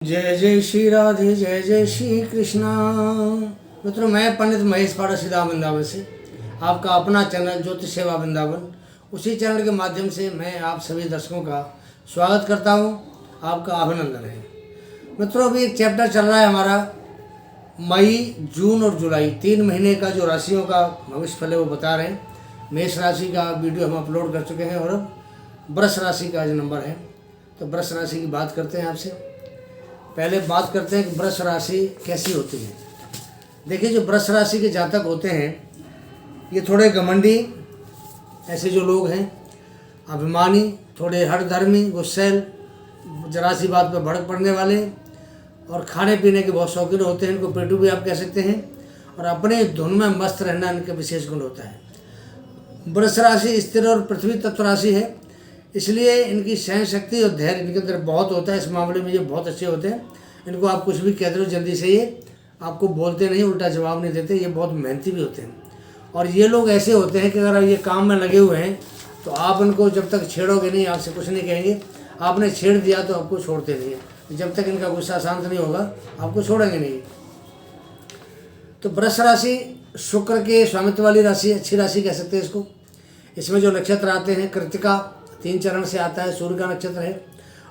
जय जय श्री राधे, जय जय श्री कृष्णा। मित्रों, मैं पंडित महेश पाड़ा वृंदावन से आपका अपना चैनल ज्योतिष सेवा वृंदावन, उसी चैनल के माध्यम से मैं आप सभी दर्शकों का स्वागत करता हूं, आपका अभिनंदन है। मित्रों, अभी एक चैप्टर चल रहा है हमारा मई, जून और जुलाई 3 महीने का जो राशियों का भविष्य फल है वो बता रहे हैं। मेष राशि का वीडियो हम अपलोड कर चुके हैं और अब वृष राशि का जो नंबर है, तो वृष राशि की बात करते हैं आपसे। पहले बात करते हैं कि वृष राशि कैसी होती है। देखिए, जो वृष राशि के जातक होते हैं ये थोड़े घमंडी ऐसे जो लोग हैं, अभिमानी, थोड़े हठधर्मी, गुस्सैल, जरा सी बात पर भड़क पड़ने वाले और खाने पीने के बहुत शौकीन होते हैं। इनको पेटू भी आप कह सकते हैं और अपने धुन में मस्त रहना इनका विशेष गुण होता है। वृष राशि स्थिर और पृथ्वी तत्व राशि है, इसलिए इनकी सहन शक्ति और धैर्य इनके अंदर बहुत होता है। इस मामले में ये बहुत अच्छे होते हैं। इनको आप कुछ भी कहते हो जल्दी से ये आपको बोलते नहीं, उल्टा जवाब नहीं देते। ये बहुत मेहनती भी होते हैं और ये लोग ऐसे होते हैं कि अगर ये काम में लगे हुए हैं तो आप इनको जब तक छेड़ोगे नहीं, आपसे कुछ नहीं कहेंगे। आपने छेड़ दिया तो आपको छोड़ते नहीं है। जब तक इनका गुस्सा शांत नहीं होगा आपको छोड़ेंगे नहीं। तो वृष राशि शुक्र के स्वामित्व वाली राशि, अच्छी राशि कह सकते हैं इसको। इसमें जो नक्षत्र आते हैं, कृतिका 3 चरण से आता है, सूर्य का नक्षत्र है।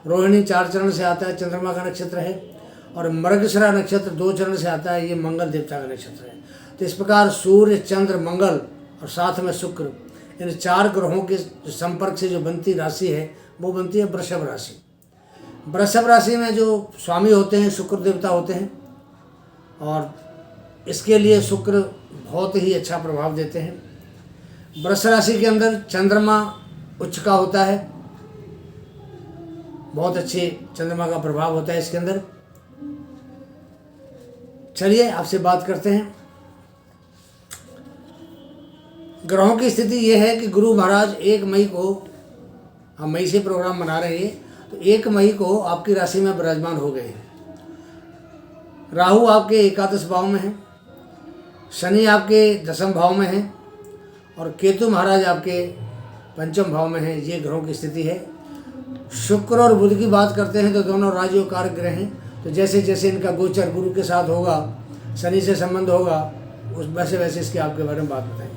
रोहिणी 4 चरण से आता है, चंद्रमा का नक्षत्र है। और मृगशिरा नक्षत्र 2 चरण से आता है, ये मंगल देवता का नक्षत्र है। तो इस प्रकार सूर्य, चंद्र, मंगल और साथ में शुक्र, इन 4 ग्रहों के संपर्क से जो बनती राशि है वो बनती है वृषभ राशि। वृषभ राशि में जो स्वामी होते हैं शुक्र देवता होते हैं और इसके लिए शुक्र बहुत ही अच्छा प्रभाव देते हैं। वृष राशि के अंदर चंद्रमा उच्च का होता है, बहुत अच्छे चंद्रमा का प्रभाव होता है इसके अंदर। चलिए आपसे बात करते हैं। ग्रहों की स्थिति ये है कि गुरु महाराज 1 मई को, हम मई से प्रोग्राम बना रहे हैं, तो 1 मई को आपकी राशि में विराजमान हो गए। राहु आपके एकादश भाव में है, शनि आपके 10वें भाव में है और केतु महाराज आपके 5वें भाव में है। ये ग्रहों की स्थिति है। शुक्र और बुध की बात करते हैं तो दोनों राजयोग कारक ग्रह हैं। तो जैसे जैसे इनका गोचर गुरु के साथ होगा, शनि से संबंध होगा, उस वैसे वैसे इसके आपके बारे में बात बताएंगे।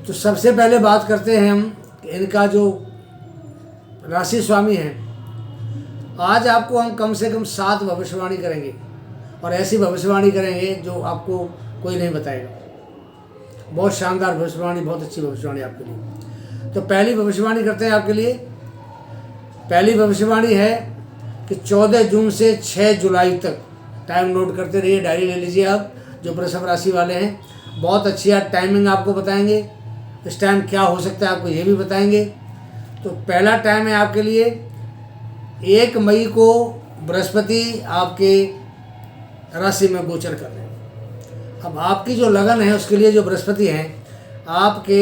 तो सबसे पहले बात करते हैं हम इनका जो राशि स्वामी है। आज आपको हम कम से कम 7 भविष्यवाणी करेंगे और ऐसी भविष्यवाणी करेंगे जो आपको कोई नहीं बताएगा। बहुत शानदार भविष्यवाणी, बहुत अच्छी भविष्यवाणी आपके लिए। तो पहली भविष्यवाणी करते हैं आपके लिए। पहली भविष्यवाणी है कि 14 जून से 6 जुलाई तक, टाइम नोट करते रहिए, डायरी ले लीजिए आप जो वृषभ राशि वाले हैं। बहुत अच्छी टाइमिंग आपको बताएंगे, इस टाइम क्या हो सकता है आपको ये भी बताएंगे। तो पहला टाइम है आपके लिए 1 मई को बृहस्पति आपके राशि में गोचर कर रहे हैं। अब आपकी जो लगन है उसके लिए जो बृहस्पति हैं आपके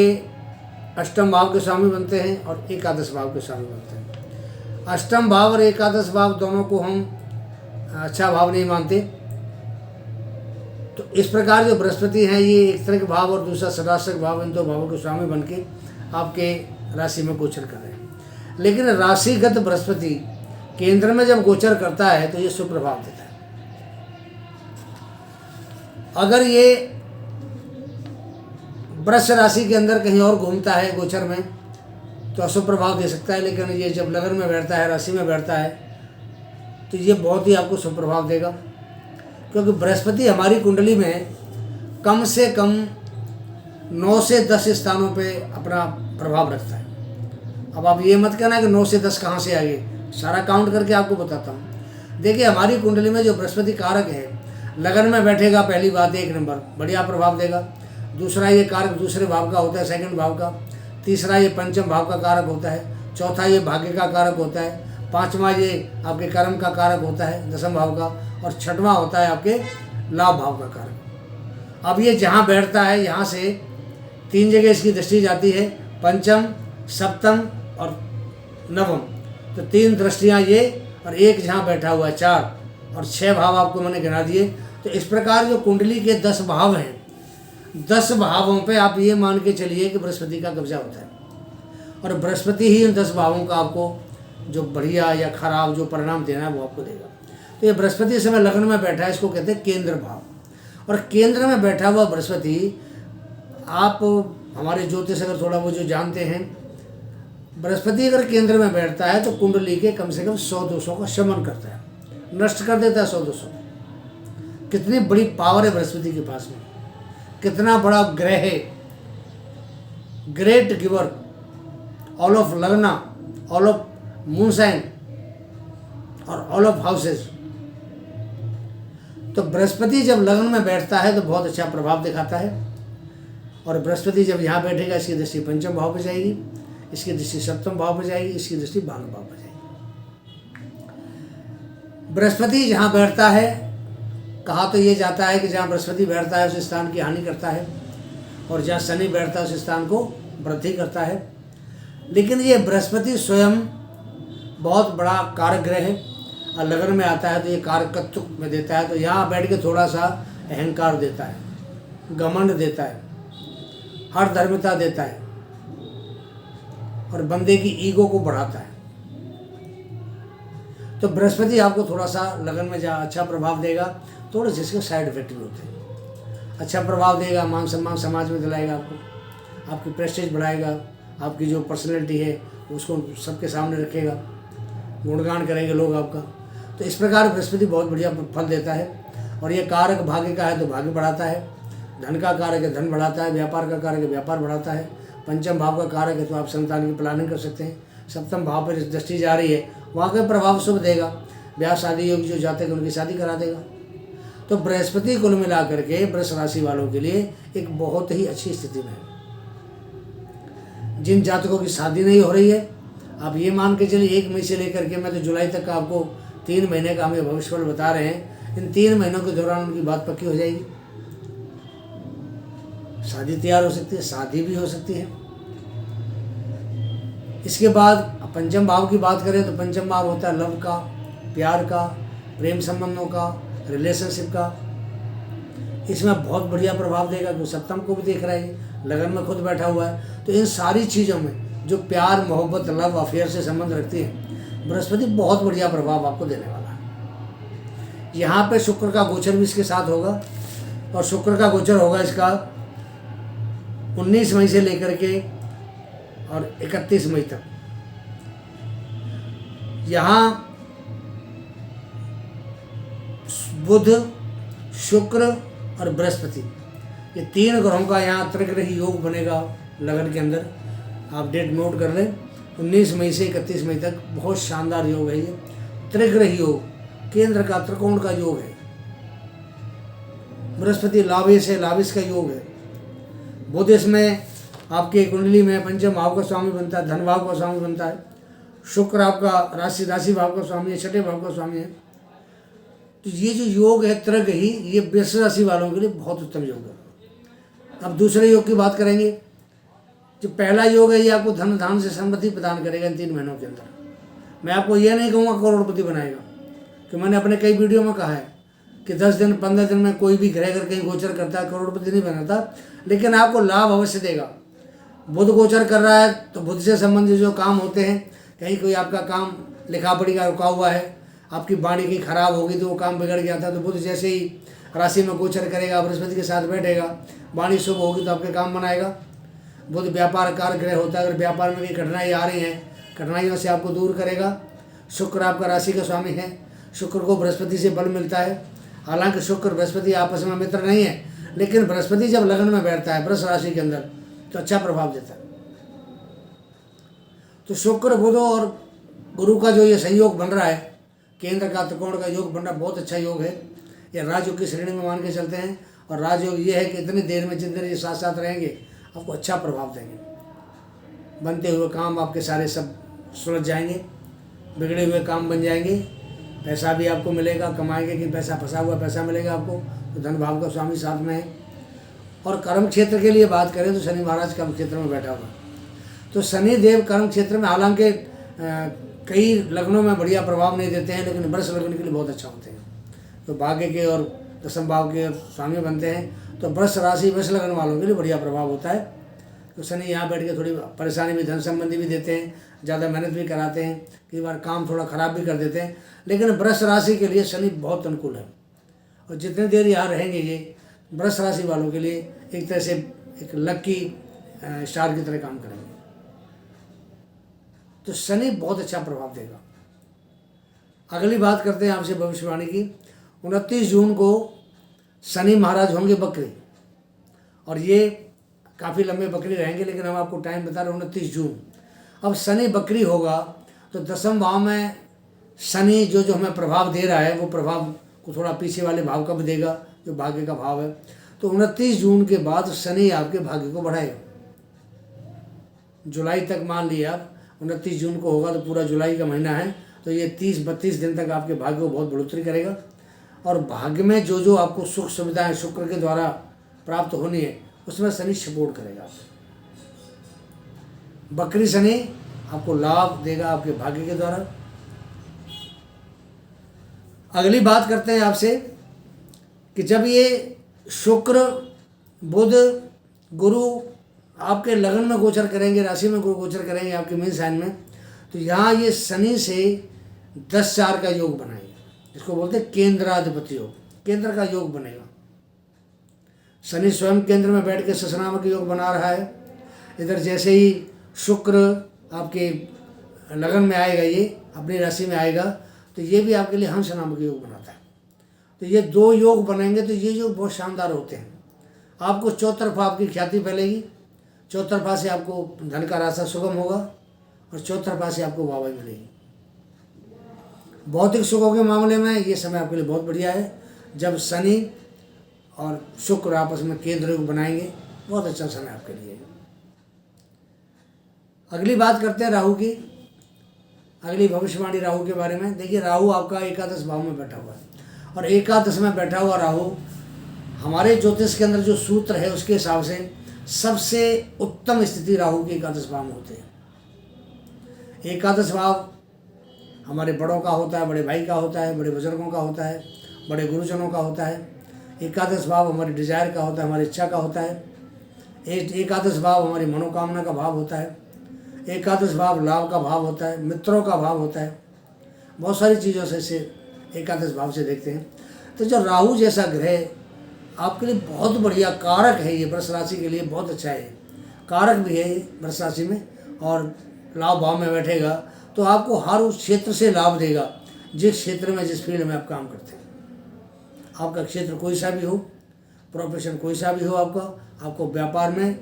8वें भाव के स्वामी बनते हैं और एकादश भाव के स्वामी बनते हैं। 8वें भाव और एकादश भाव दोनों को हम अच्छा भाव नहीं मानते। तो इस प्रकार जो बृहस्पति हैं ये एक तरह के भाव और दूसरा षडाष्टक भाव, इन 2 भावों के स्वामी बन के आपके राशि में गोचर कर रहे हैं। लेकिन राशिगत बृहस्पति केंद्र में जब गोचर करता है तो ये शुभ प्रभाव देता है। अगर ये वृष राशि के अंदर कहीं और घूमता है गोचर में तो अशुभ प्रभाव दे सकता है, लेकिन ये जब लगन में बैठता है, राशि में बैठता है, तो ये बहुत ही आपको शुभ प्रभाव देगा। क्योंकि बृहस्पति हमारी कुंडली में कम से कम 9 से 10 स्थानों पे अपना प्रभाव रखता है। अब आप ये मत कहना कि 9 से 10 कहाँ से आ गए, सारा काउंट करके आपको बताता हूँ। देखिए, हमारी कुंडली में जो बृहस्पति कारक है, लगन में बैठेगा, पहली बात 1 नंबर बढ़िया प्रभाव देगा। दूसरा, ये कारक दूसरे भाव का होता है, 2nd भाव का। तीसरा, ये 5वें भाव का कारक होता है। चौथा, ये भाग्य का कारक होता है। 5वां, ये आपके कर्म का कारक होता है, 10वें भाव का। और 6वां होता है आपके लाभ भाव का कारक। अब ये जहाँ बैठता है यहाँ से 3 जगह इसकी दृष्टि जाती है, 5म, 7म और 9म। तो 3 दृष्टियाँ ये और एक जहाँ बैठा हुआ है 4 और 6 भाव आपको मैंने गिना दिए। तो इस प्रकार जो कुंडली के 10 भाव हैं, 10 भावों पे आप ये मान के चलिए कि बृहस्पति का कब्जा होता है और बृहस्पति ही इन 10 भावों का आपको जो बढ़िया या खराब जो परिणाम देना है वो आपको देगा। तो ये बृहस्पति इस समय लग्न में बैठा है, इसको कहते हैं केंद्र भाव। और केंद्र में बैठा हुआ बृहस्पति, आप हमारे ज्योतिष अगर थोड़ा वो जो जानते हैं, बृहस्पति अगर केंद्र में बैठता है तो कुंडली के कम से कम 100 दोषों का शमन करता है, नष्ट कर देता है 100 दोषों। कितनी बड़ी पावर है बृहस्पति के पास में, कितना बड़ा ग्रह है, ग्रेट गिवर, ऑल ऑफ लगना, ऑल ऑफ मून साइन और ऑल ऑफ हाउसेस। तो बृहस्पति जब लग्न में बैठता है तो बहुत अच्छा प्रभाव दिखाता है। और बृहस्पति जब यहाँ बैठेगा, इसकी दृष्टि पंचम भाव पर जाएगी, इसकी दृष्टि सप्तम भाव पर जाएगी, इसकी दृष्टि भाग्य भाव पर जाएगी। बृहस्पति जहाँ बैठता है, कहा तो ये जाता है कि जहाँ बृहस्पति बैठता है उस स्थान की हानि करता है, और जहाँ शनि बैठता है उस स्थान को वृद्धि करता है। लेकिन ये बृहस्पति स्वयं बहुत बड़ा कारक ग्रह है, और लगन में आता है तो ये कारकत्व में देता है। तो यहाँ बैठ के थोड़ा सा अहंकार देता है, घमंड देता है, हर धर्मिता देता है, और बंदे की ईगो को बढ़ाता है। तो बृहस्पति आपको थोड़ा सा लगन में जहाँ अच्छा प्रभाव देगा, थोड़े से इसके साइड इफेक्ट भी होते हैं। अच्छा प्रभाव देगा, मान सम्मान समाज में दिलाएगा आपको, आपकी प्रेस्टीज बढ़ाएगा, आपकी जो पर्सनैलिटी है उसको सबके सामने रखेगा, गुणगान करेंगे लोग आपका। तो इस प्रकार बृहस्पति बहुत बढ़िया फल देता है। और ये कारक भाग्य का है तो भाग्य बढ़ाता है, धन का कारक है धन बढ़ाता है, व्यापार का कारक है व्यापार बढ़ाता है, पंचम भाव का कारक है तो आप संतान की प्लानिंग कर सकते हैं। सप्तम भाव पर दृष्टि जा रही है, वहाँ का प्रभाव शुभ देगा, ब्याह शादी योग्य जो जाते हैं उनकी शादी करा देगा। तो बृहस्पति कुल मिला करके वृष राशि वालों के लिए एक बहुत ही अच्छी स्थिति में है। जिन जातकों की शादी नहीं हो रही है, आप ये मान के चलिए 1 मई से लेकर के मैं तो जुलाई तक का आपको 3 महीने का हमें भविष्यफल बता रहे हैं। इन 3 महीनों के दौरान उनकी बात पक्की हो जाएगी, शादी तैयार हो सकती है, शादी भी हो सकती है। इसके बाद पंचम भाव की बात करें तो पंचम भाव होता है लव का, प्यार का, प्रेम संबंधों का, रिलेशनशिप का। इसमें बहुत बढ़िया प्रभाव देगा क्योंकि सप्तम को भी देख रहा है, लगन में खुद बैठा हुआ है। तो इन सारी चीज़ों में जो प्यार, मोहब्बत, लव अफेयर से संबंध रखती है, बृहस्पति बहुत बढ़िया प्रभाव आपको देने वाला है। यहाँ पे शुक्र का गोचर भी इसके साथ होगा, और शुक्र का गोचर होगा इसका 19 मई से लेकर के और 31 मई तक। यहाँ बुध, शुक्र और बृहस्पति, ये 3 ग्रहों का यहाँ त्रिग्रही योग बनेगा लगन के अंदर। आप डेट नोट कर लें, 19 मई से 31 मई तक बहुत शानदार योग है ये त्रिग्रही योग, केंद्र का त्रिकोण का योग है। बृहस्पति लावेश है, लावेश का योग है। बुध इसमें आपके कुंडली में पंचम भाव का स्वामी बनता है, धन भाव का स्वामी बनता है। शुक्र आपका राशि भाव का स्वामी है, छठे भाव का स्वामी है। तो ये जो योग है त्रिग्रही, ये वृष राशि वालों के लिए बहुत उत्तम योग है। अब दूसरे योग की बात करेंगे। जो पहला योग है ये आपको धन धान से समृद्धि प्रदान करेगा इन 3 महीनों के अंदर। मैं आपको ये नहीं कहूँगा करोड़पति बनाएगा, कि मैंने अपने कई वीडियो में कहा है कि 10 दिन 15 दिन में कोई भी ग्रह अगर कहीं गोचर करता है करोड़पति नहीं बनाता, लेकिन आपको लाभ अवश्य देगा। बुध गोचर कर रहा है तो बुध से संबंधित जो काम होते हैं, कहीं कोई आपका काम लिखा पढ़ी का रुका हुआ है, आपकी वाणी कहीं खराब होगी तो वो काम बिगड़ गया था, तो बुध जैसे ही राशि में गोचर करेगा, बृहस्पति के साथ बैठेगा, वाणी शुभ होगी तो आपके काम बनाएगा। बुध व्यापार कारक ग्रह होता है, अगर व्यापार में कहीं कठिनाई आ रही है, कठिनाइयों से आपको दूर करेगा। शुक्र आपका राशि का स्वामी है, शुक्र को बृहस्पति से बल मिलता है। हालांकि शुक्र बृहस्पति आपस में मित्र नहीं है, लेकिन बृहस्पति जब लगन में बैठता है वृष राशि के अंदर तो अच्छा प्रभाव देता है। तो शुक्र, बुध और गुरु का जो ये संयोग बन रहा है, केंद्र का त्रिकोण का योग बन रहा है, बहुत अच्छा योग है। ये राजयोग की श्रेणी में मान के चलते हैं। और राजयोग ये है कि इतनी देर में जितने ये साथ साथ रहेंगे आपको अच्छा प्रभाव देंगे। बनते हुए काम आपके सारे सब सुलझ जाएंगे, बिगड़े हुए काम बन जाएंगे, पैसा भी आपको मिलेगा, कमाएंगे कि पैसा फंसा हुआ पैसा मिलेगा आपको। तो धन भाव का स्वामी साथ में है। और कर्म क्षेत्र के लिए बात करें तो शनि महाराज कर्म क्षेत्र में बैठा हुआ, तो शनि देव कर्म क्षेत्र में हालांकि कई लग्नों में बढ़िया प्रभाव नहीं देते हैं, लेकिन वृष लग्न के लिए बहुत अच्छा होते हैं। तो भाग्य के और दशम भाव के स्वामी बनते हैं, तो वृष राशि वृष लग्न वालों के लिए बढ़िया प्रभाव होता है। तो शनि यहाँ बैठ के थोड़ी परेशानी भी धन संबंधी भी देते हैं, ज़्यादा मेहनत भी कराते हैं, कई बार काम थोड़ा ख़राब भी कर देते हैं। लेकिन वृष राशि के लिए शनि बहुत अनुकूल है, और जितनी देर यहाँ रहेंगे ये वृष राशि वालों के लिए एक तरह से एक लकी स्टार की तरह काम करेंगे। तो शनि बहुत अच्छा प्रभाव देगा। अगली बात करते हैं आपसे भविष्यवाणी की। 29 जून को शनि महाराज होंगे बकरी, और ये काफ़ी लंबे बकरी रहेंगे, लेकिन हम आपको टाइम बता रहे हैं 29 जून। अब शनि बकरी होगा तो 10वें भाव में शनि जो जो हमें प्रभाव दे रहा है वो प्रभाव को थोड़ा पीछे वाले भाव का भी देगा जो भाग्य का भाव है। तो 29 जून के बाद शनि आपके भाग्य को बढ़ाएगा। जुलाई तक मान लिया आप, 29 जून को होगा तो पूरा जुलाई का महीना है, तो ये 30-32 दिन तक आपके भाग्य को बहुत बढ़ोतरी करेगा। और भाग्य में जो जो आपको सुख सुविधाएं शुक्र के द्वारा प्राप्त होनी है उसमें शनि सपोर्ट करेगा। बकरी शनि आपको लाभ देगा आपके भाग्य के द्वारा। अगली बात करते हैं आपसे कि जब ये शुक्र बुध गुरु आपके लगन में गोचर करेंगे, राशि में गोचर करेंगे आपके मीन साइन में, तो यहाँ ये शनि से 10-4 का योग बनाएंगे, जिसको बोलते हैं केंद्राधिपति योग, केंद्र का योग बनेगा। शनि स्वयं केंद्र में बैठ के ससनामक योग बना रहा है। इधर जैसे ही शुक्र आपके लगन में आएगा, ये अपनी राशि में आएगा, तो ये भी आपके लिए हंस नामक योग बनाता है। तो ये 2 योग बनेंगे तो ये योग बहुत शानदार होते हैं। आपको चौतरफा आपकी ख्याति फैलेगी, चौतरफा से आपको धन का रास्ता सुगम होगा, और चौतरफा से आपको वाहवाही मिलेगी। भौतिक सुखों के मामले में ये समय आपके लिए बहुत बढ़िया है। जब शनि और शुक्र आपस में केंद्र योग बनाएंगे, बहुत अच्छा समय आपके लिए। अगली बात करते हैं राहु की। अगली भविष्यवाणी राहु के बारे में। देखिए, राहु आपका एकादश भाव में बैठा हुआ है, और एकादश में बैठा हुआ राहु हमारे ज्योतिष के अंदर जो सूत्र है उसके हिसाब से सबसे उत्तम स्थिति राहु की एकादश भाव में होती है। एकादश भाव हमारे बड़ों का होता है, बड़े भाई का होता है, बड़े बुजुर्गों का होता है, बड़े गुरुजनों का होता है। एकादश भाव हमारी डिजायर का होता है, हमारी इच्छा का होता है। एकादश भाव हमारी मनोकामना का भाव होता है। एकादश भाव लाभ का भाव होता है, मित्रों का भाव होता है। बहुत सारी चीज़ों से इसे एकादश भाव से देखते हैं। तो जो राहु जैसा ग्रह आपके लिए बहुत बढ़िया कारक है, ये वृष राशि के लिए बहुत अच्छा है, कारक भी है ये वृष राशि में, और लाभ भाव में बैठेगा तो आपको हर उस क्षेत्र से लाभ देगा जिस क्षेत्र में, जिस फील्ड में आप काम करते हैं। आपका क्षेत्र कोई सा भी हो, प्रोफेशन कोई सा भी हो, आपको व्यापार में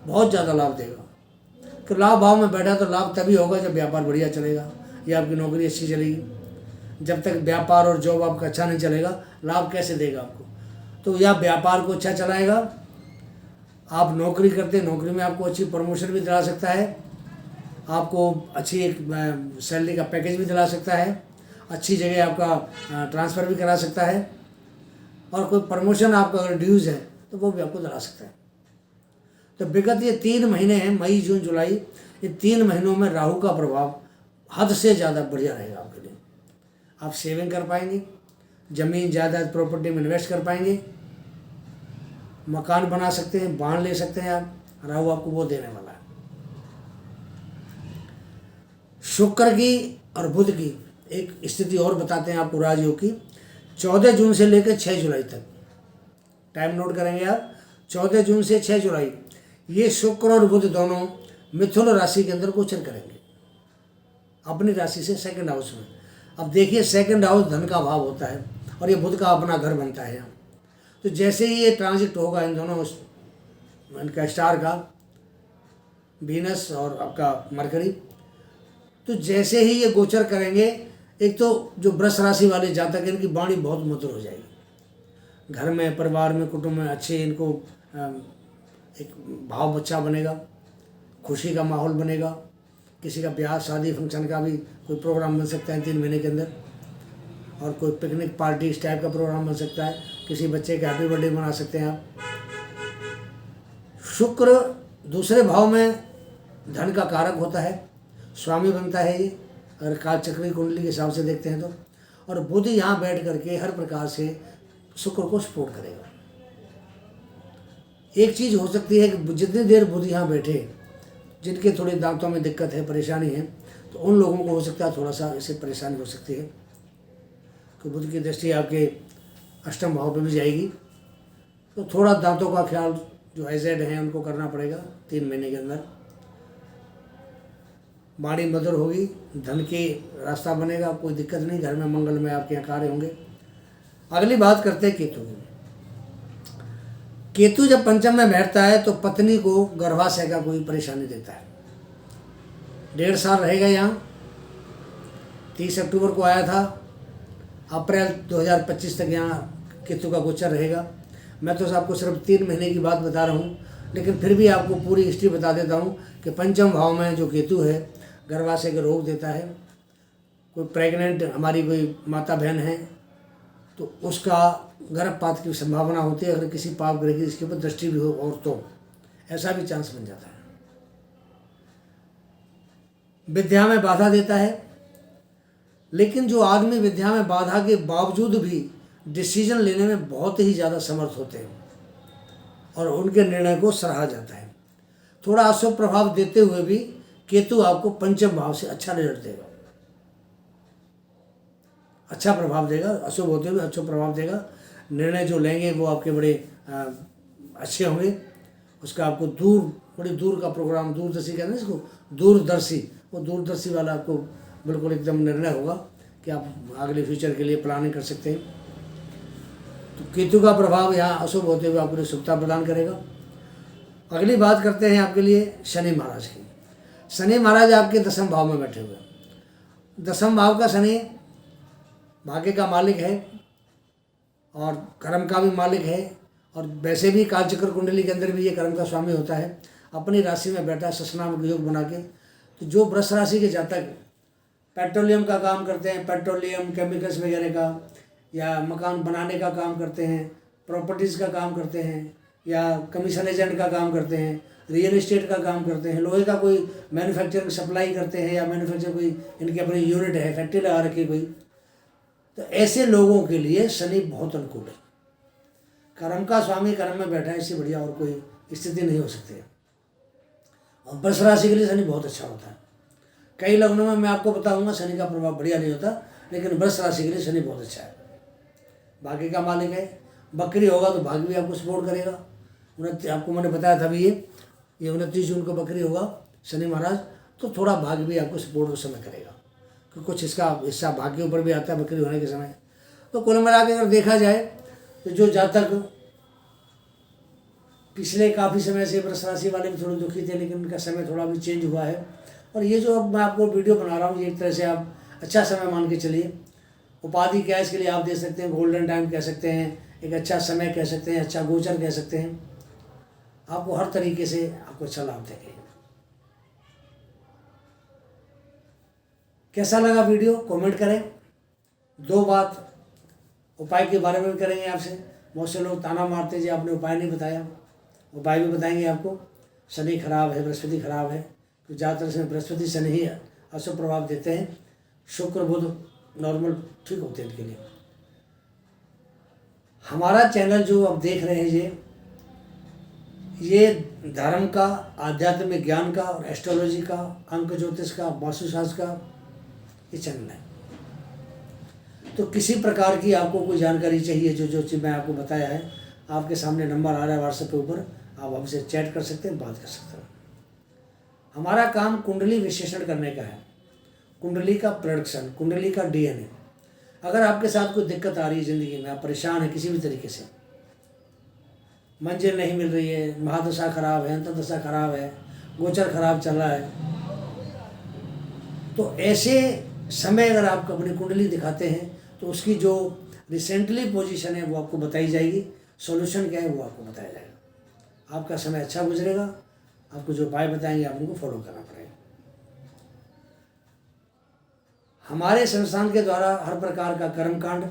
बहुत ज़्यादा लाभ देगा। कि लाभ भाव में बैठा तो लाभ तभी होगा जब व्यापार बढ़िया चलेगा या आपकी नौकरी अच्छी चलेगी। जब तक व्यापार और जॉब आपका अच्छा नहीं चलेगा, लाभ कैसे देगा आपको? तो या व्यापार को अच्छा चलाएगा, आप नौकरी करते, नौकरी में आपको अच्छी प्रमोशन भी दिला सकता है, आपको अच्छी एक सैलरी का पैकेज भी दिला सकता है, अच्छी जगह आपका ट्रांसफ़र भी करा सकता है, और कोई प्रमोशन आपका अगर ड्यूज़ है तो वो भी आपको दिला सकता है। तो विगत ये 3 महीने हैं, मई जून जुलाई, ये 3 महीनों में राहु का प्रभाव हद से ज़्यादा बढ़िया रहेगा आपके लिए। आप सेविंग कर पाएंगे, ज़मीन जायदाद प्रॉपर्टी में इन्वेस्ट कर पाएंगे, मकान बना सकते हैं, बांध ले सकते हैं आप। राहु आपको वो देने वाला है। शुक्र की और बुध की एक स्थिति और बताते हैं आपको राजयोग की। 14 जून से लेकर 6 जुलाई तक, टाइम नोट करेंगे आप, 14 जून से 6 जुलाई ये शुक्र और बुध दोनों मिथुन राशि के अंदर गोचर करेंगे अपनी राशि से सेकंड हाउस में। अब देखिए, सेकंड हाउस धन का भाव होता है और ये बुध का अपना घर बनता है यहाँ। तो जैसे ही ये ट्रांजिट होगा इन दोनों इनका स्टार का, वीनस और आपका मरकरी, तो जैसे ही ये गोचर करेंगे, एक तो जो वृष राशि वाले जातक हैं इनकी वाणी बहुत मधुर हो जाएगी। घर में, परिवार में, कुटुंब में अच्छे इनको एक भाव अच्छा बनेगा, खुशी का माहौल बनेगा। किसी का ब्याह शादी फंक्शन का भी कोई प्रोग्राम बन सकता है 3 महीने के अंदर, और कोई पिकनिक पार्टी इस टाइप का प्रोग्राम बन सकता है। किसी बच्चे का हैप्पी बर्थडे मना सकते हैं आप। शुक्र दूसरे भाव में धन का कारक होता है, स्वामी बनता है ये, अगर कालचक्री कुंडली के हिसाब से देखते हैं तो। और बुध यहाँ बैठ करके हर प्रकार से शुक्र को सपोर्ट करेगा। एक चीज़ हो सकती है कि जितनी देर बुध यहाँ बैठे, जिनके थोड़ी दांतों में दिक्कत है, परेशानी है, तो उन लोगों को हो सकता है थोड़ा सा इससे परेशानी हो सकती है कि बुध की दृष्टि आपके अष्टम भाव पे भी जाएगी, तो थोड़ा दांतों का ख्याल जो एजेड हैं उनको करना पड़ेगा 3 महीने के अंदर। वाणी मधुर होगी, धन की रास्ता बनेगा, कोई दिक्कत नहीं, घर में मंगल में आपके यहाँ कार्य होंगे। अगली बात करते हैं केतु की। केतु जब पंचम में बैठता है तो पत्नी को गर्भाशय का कोई परेशानी देता है। 1.5 साल रहेगा यहाँ। 30 अक्टूबर को आया था, अप्रैल 2025 तक यहाँ केतु का गोचर रहेगा। मैं तो आपको सिर्फ 3 महीने की बात बता रहा हूँ, लेकिन फिर भी आपको पूरी हिस्ट्री बता देता हूँ कि पंचम भाव में जो केतु है गर्भाशय के रोग देता है। कोई प्रेग्नेंट हमारी कोई माता बहन है तो उसका गर्भपात की संभावना होती है, अगर किसी पाप ग्रह की इसके ऊपर दृष्टि भी हो और तो ऐसा भी चांस बन जाता है। विद्या में बाधा देता है, लेकिन जो आदमी विद्या में बाधा के बावजूद भी डिसीजन लेने में बहुत ही ज़्यादा समर्थ होते हैं और उनके निर्णय को सराहा जाता है। थोड़ा अशुभ प्रभाव देते हुए भी केतु आपको पंचम भाव से अच्छा रिजल्ट देगा, अच्छा प्रभाव देगा। अशुभ होते हुए अच्छा प्रभाव देगा। निर्णय जो लेंगे वो आपके बड़े अच्छे होंगे। उसका आपको बड़ी दूर का प्रोग्राम, दूरदर्शी कहते हैं इसको, दूरदर्शी, वो दूरदर्शी वाला आपको बिल्कुल एकदम निर्णय होगा कि आप अगले फ्यूचर के लिए प्लानिंग कर सकते हैं। तो केतु का प्रभाव यहाँ अशुभ होते हुए आपको शुभता प्रदान करेगा। अगली बात करते हैं आपके लिए शनि महाराज की। शनि महाराज आपके 10वें भाव में बैठे हुए हैं। 10वें भाव का शनि भाग्य का मालिक है और कर्म का भी मालिक है, और वैसे भी कालचक्र कुंडली के अंदर भी ये कर्म का स्वामी होता है। अपनी राशि में बैठा ससनाम योग बना के। तो जो वृष राशि के जातक पेट्रोलियम का काम करते हैं, पेट्रोलियम केमिकल्स वगैरह का, या मकान बनाने का काम करते हैं, प्रॉपर्टीज़ का काम करते हैं, या कमीशन एजेंट का काम करते हैं, रियल एस्टेट का काम करते हैं, लोहे का कोई मैन्युफैक्चरिंग सप्लाई करते हैं, या मैन्युफैक्चर कोई इनकी अपनी यूनिट है, फैक्ट्री लगा रखी कोई, तो ऐसे लोगों के लिए शनि बहुत अनुकूल है। कर्म का स्वामी कर्म में बैठा है, इससे बढ़िया और कोई स्थिति नहीं हो सकती है। और वृष राशि के लिए शनि बहुत अच्छा होता है। कई लग्नों में मैं आपको बताऊंगा शनि का प्रभाव बढ़िया नहीं होता, लेकिन वृष राशि के लिए शनि बहुत अच्छा है। भाग्य का मालिक है। बकरी होगा तो भाग्य भी आपको सपोर्ट करेगा। आपको मैंने बताया था भी ये 29 जून को बकरी होगा शनि महाराज, तो थोड़ा भाग्य भी आपको सपोर्ट उस समय करेगा, क्योंकि कुछ इसका हिस्सा भाग्य के ऊपर भी आता है बकरी होने के समय। तो कुल मिला के अगर देखा जाए तो जो जातक पिछले काफ़ी समय से वृष राशि वाले भी थोड़े दुखी थे, लेकिन उनका समय थोड़ा भी चेंज हुआ है। और ये जो अब मैं आपको वीडियो बना रहा हूँ, ये एक तरह से आप अच्छा समय मान के चलिए। उपाधि क्या है इसके लिए आप दे सकते हैं, गोल्डन टाइम कह सकते हैं, एक अच्छा समय कह सकते हैं, अच्छा गोचर कह सकते हैं। आपको हर तरीके से आपको अच्छा लाभ देंगे। कैसा लगा वीडियो कमेंट करें। 2 बात उपाय के बारे में भी करेंगे आपसे। बहुत से लोग ताना मारते जी आपने उपाय नहीं बताया, उपाय भी बताएंगे आपको। शनि खराब है, बृहस्पति खराब है, तो ज़्यादातर से बृहस्पति शनि ही अशुभ प्रभाव देते हैं। शुक्र बुध नॉर्मल ठीक होते हैं इनके लिए। हमारा चैनल जो आप देख रहे हैं ये धर्म का, आध्यात्मिक ज्ञान का और एस्ट्रोलॉजी का, अंक ज्योतिष का, वास्तुशास्त्र का ये चैनल है। तो किसी प्रकार की आपको कोई जानकारी चाहिए, जो चीज़ मैं आपको बताया है, आपके सामने नंबर आ रहा है व्हाट्सएप के ऊपर, आप हमसे चैट कर सकते हैं, बात कर सकते हैं। हमारा काम कुंडली विश्लेषण करने का है, कुंडली का प्रोडक्शन, कुंडली का डीएनए। अगर आपके साथ कोई दिक्कत आ रही है ज़िंदगी में, आप परेशान हैं किसी भी तरीके से, मंजिल नहीं मिल रही है, महादशा खराब है, अंतर्दशा खराब है, गोचर खराब चल रहा है, तो ऐसे समय अगर आप अपनी कुंडली दिखाते हैं तो उसकी जो रिसेंटली पोजीशन है वो आपको बताई जाएगी, सॉल्यूशन क्या है वो आपको बताया जाएगा। आपका समय अच्छा गुजरेगा। आपको जो उपाय बताएंगे आप उनको फॉलो करना पड़ेगा। हमारे संस्थान के द्वारा हर प्रकार का कर्मकांड,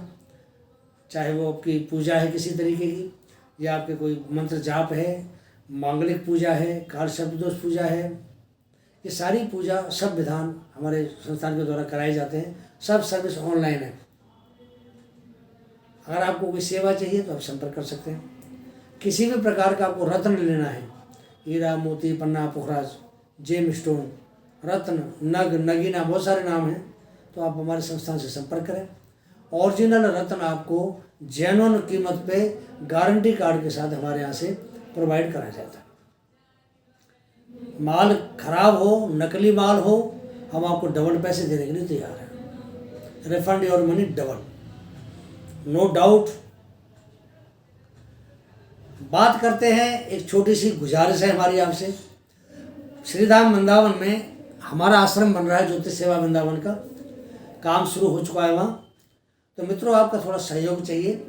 चाहे वो आपकी पूजा है किसी तरीके की, या आपके कोई मंत्र जाप है, मांगलिक पूजा है, काल शब्द दोष पूजा है, ये सारी पूजा सब विधान हमारे संस्थान के द्वारा कराए जाते हैं। सब सर्विस ऑनलाइन है। अगर आपको कोई सेवा चाहिए तो आप संपर्क कर सकते हैं। किसी भी प्रकार का आपको रत्न लेना है, हीरा मोती पन्ना पुखराज जेम स्टोन रत्न नग नगीना बहुत सारे नाम हैं, तो आप हमारे संस्थान से संपर्क करें। ओरिजिनल रत्न आपको जेन्युइन कीमत पे गारंटी कार्ड के साथ हमारे यहाँ से प्रोवाइड कराया जाता है। माल खराब हो नकली माल हो हम आपको डबल पैसे देने के लिए तैयार हैं। Refund your money double, no doubt. बात करते हैं, एक छोटी सी गुजारिश है हमारी आपसे। श्रीधाम वृंदावन में हमारा आश्रम बन रहा है, ज्योतिष सेवा वृंदावन का काम शुरू हो चुका है वहाँ। तो मित्रों आपका थोड़ा सहयोग चाहिए।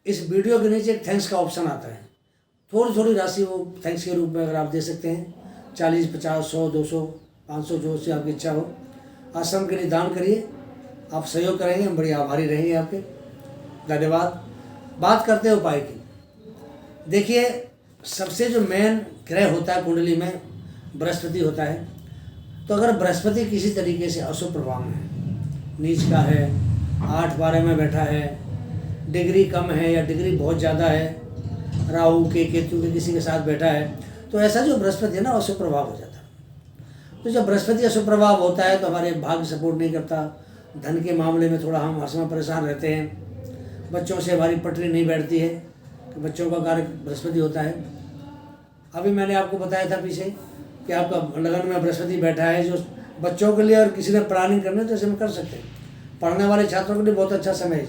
इस वीडियो के नीचे एक थैंक्स का ऑप्शन आता है, थोड़ी थोड़ी राशि वो थैंक्स के रूप में अगर आप दे सकते हैं, 40 50 100 200 500 जो से आपकी इच्छा हो, आश्रम के लिए दान करिए। आप सहयोग करेंगे, हम बड़ी आभारी रहेंगे आपके। धन्यवाद। बात करते हैं उपाय की। देखिए, सबसे जो मेन ग्रह होता है कुंडली में बृहस्पति होता है। तो अगर बृहस्पति किसी तरीके से अशुभ प्रभाव में है, नीच का है, 8 12 में बैठा है, डिग्री कम है या डिग्री बहुत ज़्यादा है, राहु के केतु के किसी के साथ बैठा है, तो ऐसा जो बृहस्पति है ना अशुभ प्रभाव हो जाता है। तो जब बृहस्पति अशुभ प्रभाव होता है तो हमारे भाग्य सपोर्ट नहीं करता, धन के मामले में थोड़ा हम हर समय परेशान रहते हैं, बच्चों से हमारी पटरी नहीं बैठती है, कि बच्चों का कार्य बृहस्पति होता है। अभी मैंने आपको बताया था पीछे कि आपका लगन में बृहस्पति बैठा है, जो बच्चों के लिए और किसी ने प्लानिंग करना है तो ऐसे में कर सकते हैं। पढ़ने वाले छात्रों के लिए बहुत अच्छा समय है।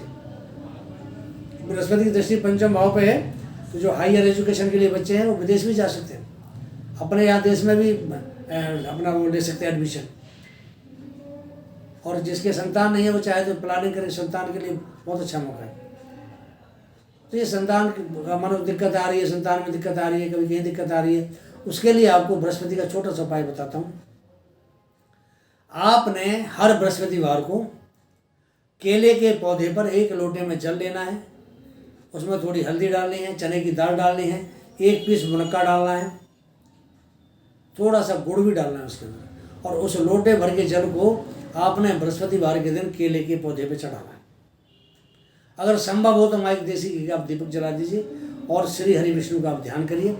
बृहस्पति की दृष्टि पंचम भाव पे है, तो जो हायर एजुकेशन के लिए बच्चे हैं वो विदेश भी जा सकते हैं, अपने यहाँ देश में भी अपना वो ले सकते हैं एडमिशन। और जिसके संतान नहीं है वो चाहे तो प्लानिंग करें, संतान के लिए बहुत अच्छा मौका है। तो ये संतान मानो दिक्कत आ रही है, संतान में दिक्कत आ रही है, कभी कहीं दिक्कत आ रही है, उसके लिए आपको बृहस्पति का छोटा सा उपाय बताता हूँ। आपने हर बृहस्पतिवार को केले के पौधे पर 1 लोटे में जल लेना है, उसमें थोड़ी हल्दी डालनी है, चने की दाल डालनी है, 1 पीस मुनक्का डालना है, थोड़ा सा गुड़ भी डालना है उसके अंदर, और उस लोटे भर के जल को आपने बृहस्पतिवार के दिन केले के पौधे पे चढ़ाना है। अगर संभव हो तो माइक देसी घी का आप दीपक जला दीजिए और श्री हरि विष्णु का आप ध्यान करिए,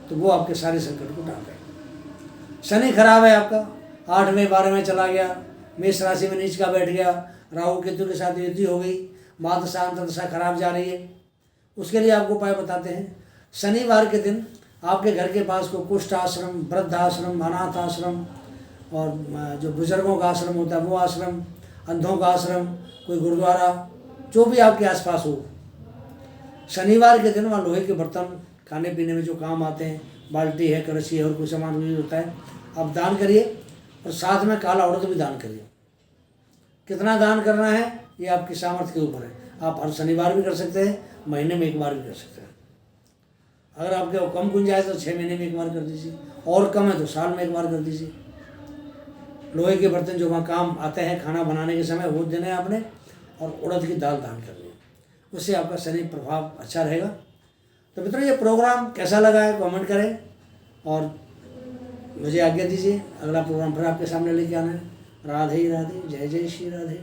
तो वो आपके सारे संकट को टाल देगा। शनि खराब है आपका, 8वें 12वें चला गया, मेष राशि में नीच का बैठ गया, राहु केतु के साथ युति हो गई, मादशा अंतदशा खराब जा रही है। उसके लिए आपको उपाय बताते हैं। शनिवार के दिन आपके घर के पास को कुष्ठ आश्रम, वृद्ध आश्रम, अनाथ आश्रम और जो बुजुर्गों का आश्रम होता है वो आश्रम, अंधों का आश्रम, कोई गुरुद्वारा, जो भी आपके आसपास हो, शनिवार के दिन वहाँ लोहे के बर्तन खाने पीने में जो काम आते हैं, बाल्टी है, कड़छी है और कोई सामान भी होता है, आप दान करिए। और साथ में काला उड़द भी दान करिए। कितना दान करना है ये आपकी सामर्थ्य के ऊपर है। आप हर शनिवार भी कर सकते हैं, महीने में 1 बार भी कर सकते हैं। अगर आपके कम गुंजाइश तो 6 महीने में 1 बार कर दीजिए, और कम है तो साल में 1 बार कर दीजिए। लोहे के बर्तन जो वहाँ काम आते हैं खाना बनाने के समय वो देने आपने, और उड़द की दाल दान करनी है, उससे आपका शनि प्रभाव अच्छा रहेगा। तो मित्रों ये प्रोग्राम कैसा लगा है कमेंट करें और मुझे आज्ञा दीजिए। अगला प्रोग्राम फिर आपके सामने लेके आना है। राधे राधे, जय जय श्री राधे।